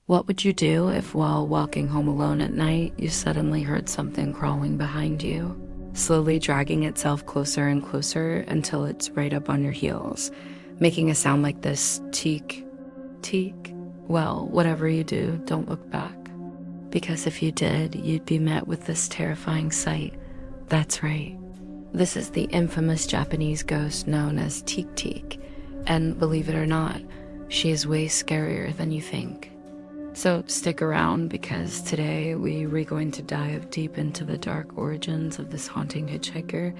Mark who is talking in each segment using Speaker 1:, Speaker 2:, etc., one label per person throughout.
Speaker 1: What would you do if, while walking home alone at night, you suddenly heard something crawling behind you, slowly dragging itself closer and closer until it's right up on your heels, making a sound like this: teek, teek? Well, whatever you do, don't look back. Because if you did, you'd be met with this terrifying sight. That's right. This is the infamous Japanese ghost known as Teke Teke, and believe it or not, she is way scarier than you think. So stick around, because today we're going to dive deep into the dark origins of this haunting hitchhiker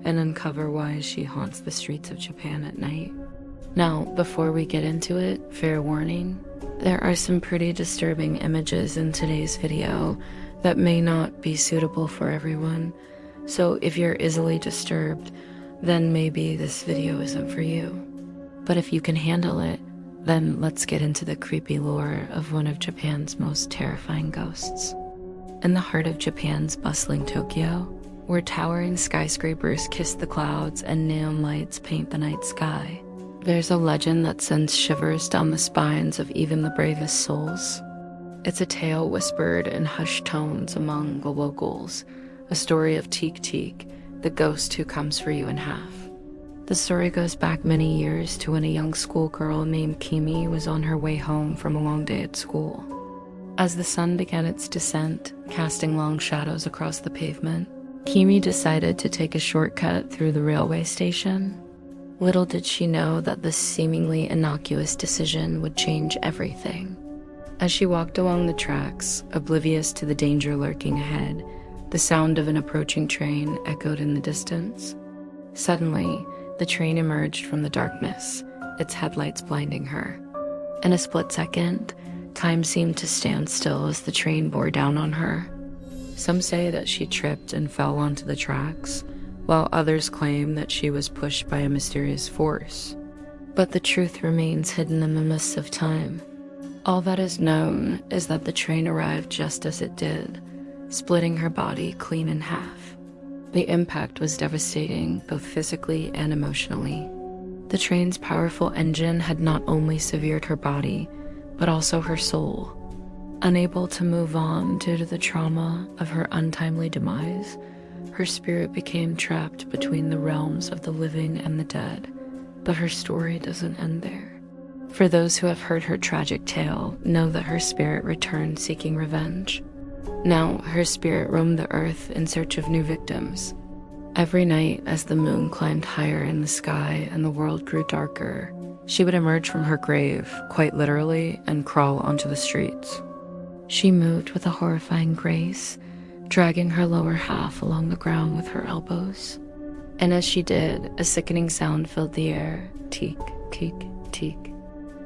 Speaker 1: and uncover why she haunts the streets of Japan at night. Now, before we get into it, fair warning, there are some pretty disturbing images in today's video that may not be suitable for everyone. So if you're easily disturbed, then maybe this video isn't for you. But if you can handle it, then let's get into the creepy lore of one of Japan's most terrifying ghosts. In the heart of Japan's bustling Tokyo, where towering skyscrapers kiss the clouds and neon lights paint the night sky, there's a legend that sends shivers down the spines of even the bravest souls. It's a tale whispered in hushed tones among the locals, a story of Teke Teke, the ghost who comes for you in half. The story goes back many years to when a young schoolgirl named Kimi was on her way home from a long day at school. As the sun began its descent, casting long shadows across the pavement, Kimi decided to take a shortcut through the railway station. Little did she know that this seemingly innocuous decision would change everything. As she walked along the tracks, oblivious to the danger lurking ahead, the sound of an approaching train echoed in the distance. Suddenly, the train emerged from the darkness, its headlights blinding her. In a split second, time seemed to stand still as the train bore down on her. Some say that she tripped and fell onto the tracks, while others claim that she was pushed by a mysterious force. But the truth remains hidden in the mists of time. All that is known is that the train arrived just as it did, splitting her body clean in half. The impact was devastating, both physically and emotionally. The train's powerful engine had not only severed her body, but also her soul. Unable to move on due to the trauma of her untimely demise, her spirit became trapped between the realms of the living and the dead. But her story doesn't end there. For those who have heard her tragic tale, know that her spirit returned seeking revenge. Now, her spirit roamed the earth in search of new victims. Every night, as the moon climbed higher in the sky and the world grew darker, she would emerge from her grave, quite literally, and crawl onto the streets. She moved with a horrifying grace, dragging her lower half along the ground with her elbows. And as she did, a sickening sound filled the air. Teek, teek, teek.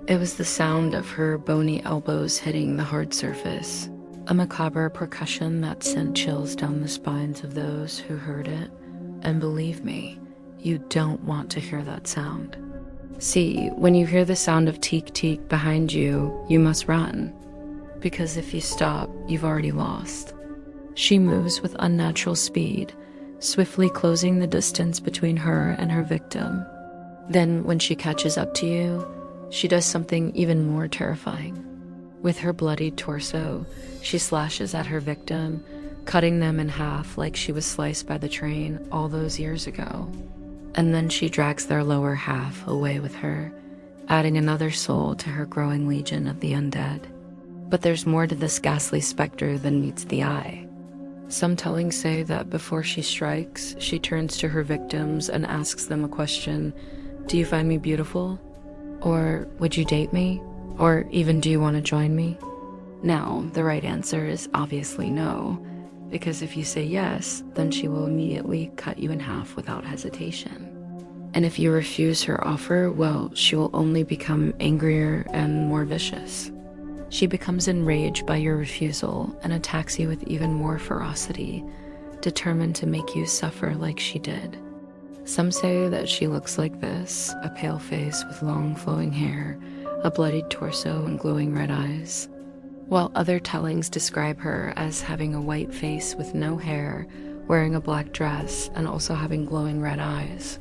Speaker 1: It was the sound of her bony elbows hitting the hard surface, a macabre percussion that sent chills down the spines of those who heard it. And believe me, you don't want to hear that sound. See, when you hear the sound of Teke Teke behind you, you must run. Because if you stop, you've already lost. She moves with unnatural speed, swiftly closing the distance between her and her victim. Then, when she catches up to you, she does something even more terrifying. With her bloodied torso, she slashes at her victim, cutting them in half like she was sliced by the train all those years ago. And then she drags their lower half away with her, adding another soul to her growing legion of the undead. But there's more to this ghastly specter than meets the eye. Some tellings say that before she strikes, she turns to her victims and asks them a question: do you find me beautiful? Or would you date me? Or even, do you want to join me? Now, the right answer is obviously no, because if you say yes, then she will immediately cut you in half without hesitation. And if you refuse her offer, well, she will only become angrier and more vicious. She becomes enraged by your refusal and attacks you with even more ferocity, determined to make you suffer like she did. Some say that she looks like this: a pale face with long flowing hair, a bloodied torso and glowing red eyes, while other tellings describe her as having a white face with no hair, wearing a black dress, and also having glowing red eyes.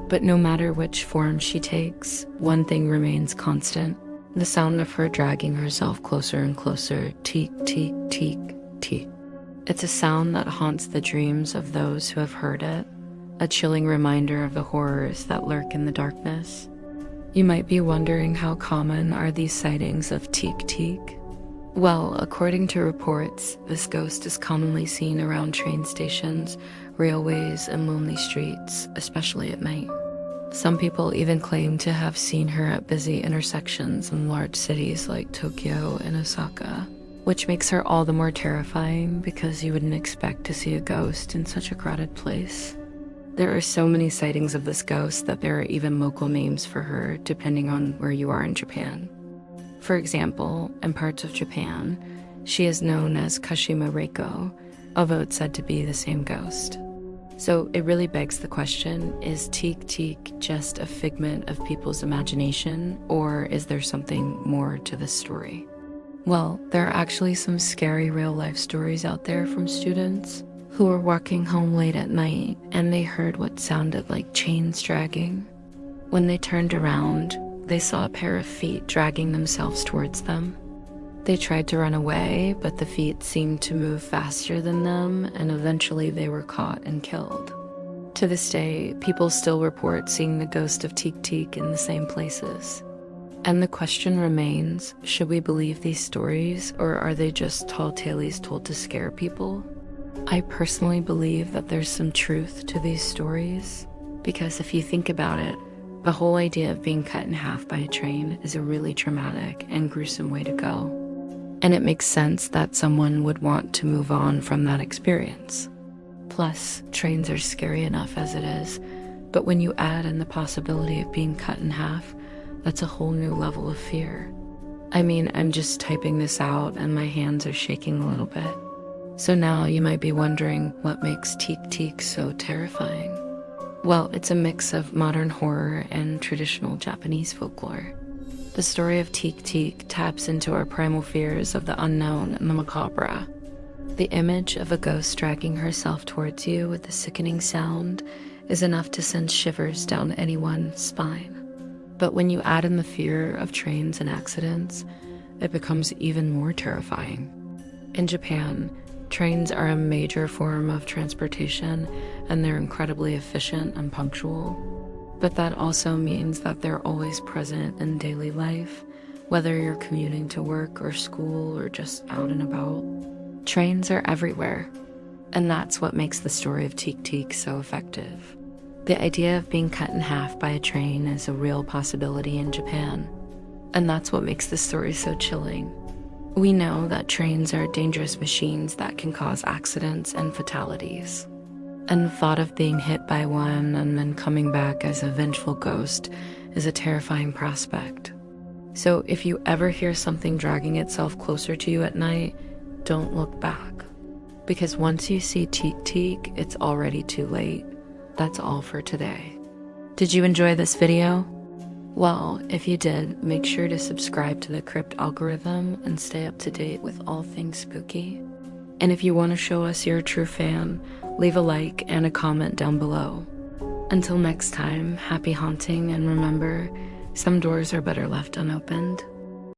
Speaker 1: But no matter which form she takes, one thing remains constant: The sound of her dragging herself closer and closer, teek, teek, teek, teek. It's a sound that haunts the dreams of those who have heard it, a chilling reminder of the horrors that lurk in the darkness. You might be wondering, how common are these sightings of teek teek? Well, according to reports, this ghost is commonly seen around train stations, railways, and lonely streets, especially at night. Some people even claim to have seen her at busy intersections in large cities like Tokyo and Osaka, which makes her all the more terrifying because you wouldn't expect to see a ghost in such a crowded place. There are so many sightings of this ghost that there are even local names for her depending on where you are in Japan. For example, in parts of Japan, she is known as Kashima Reiko, although it's said to be the same ghost. So it really begs the question, is teek teek just a figment of people's imagination, or is there something more to this story? Well, there are actually some scary real-life stories out there from students who were walking home late at night and they heard what sounded like chains dragging. When they turned around, they saw a pair of feet dragging themselves towards them. They tried to run away, but the feet seemed to move faster than them, and eventually they were caught and killed. To this day, people still report seeing the ghost of Teek Teek in the same places. And the question remains, should we believe these stories, or are they just tall tales told to scare people? I personally believe that there's some truth to these stories, because if you think about it, the whole idea of being cut in half by a train is a really traumatic and gruesome way to go. And it makes sense that someone would want to move on from that experience. Plus, trains are scary enough as it is, but when you add in the possibility of being cut in half, that's a whole new level of fear. I mean, I'm just typing this out and my hands are shaking a little bit. So now you might be wondering, what makes Teek Teek so terrifying? Well, it's a mix of modern horror and traditional Japanese folklore. The story of Teek Teek taps into our primal fears of the unknown and the macabre. The image of a ghost dragging herself towards you with a sickening sound is enough to send shivers down anyone's spine. But when you add in the fear of trains and accidents, it becomes even more terrifying. In Japan, trains are a major form of transportation, and they're incredibly efficient and punctual. But that also means that they're always present in daily life, whether you're commuting to work or school or just out and about. Trains are everywhere, and that's what makes the story of Teek Teek so effective. The idea of being cut in half by a train is a real possibility in Japan, and that's what makes the story so chilling. We know that trains are dangerous machines that can cause accidents and fatalities. And the thought of being hit by one and then coming back as a vengeful ghost is a terrifying prospect. So if you ever hear something dragging itself closer to you at night, don't look back. Because once you see Teek Teek, it's already too late. That's all for today. Did you enjoy this video? Well, if you did, make sure to subscribe to the Crypt algorithm and stay up to date with all things spooky. And if you want to show us you're a true fan, leave a like and a comment down below. Until next time, happy haunting, and remember, some doors are better left unopened.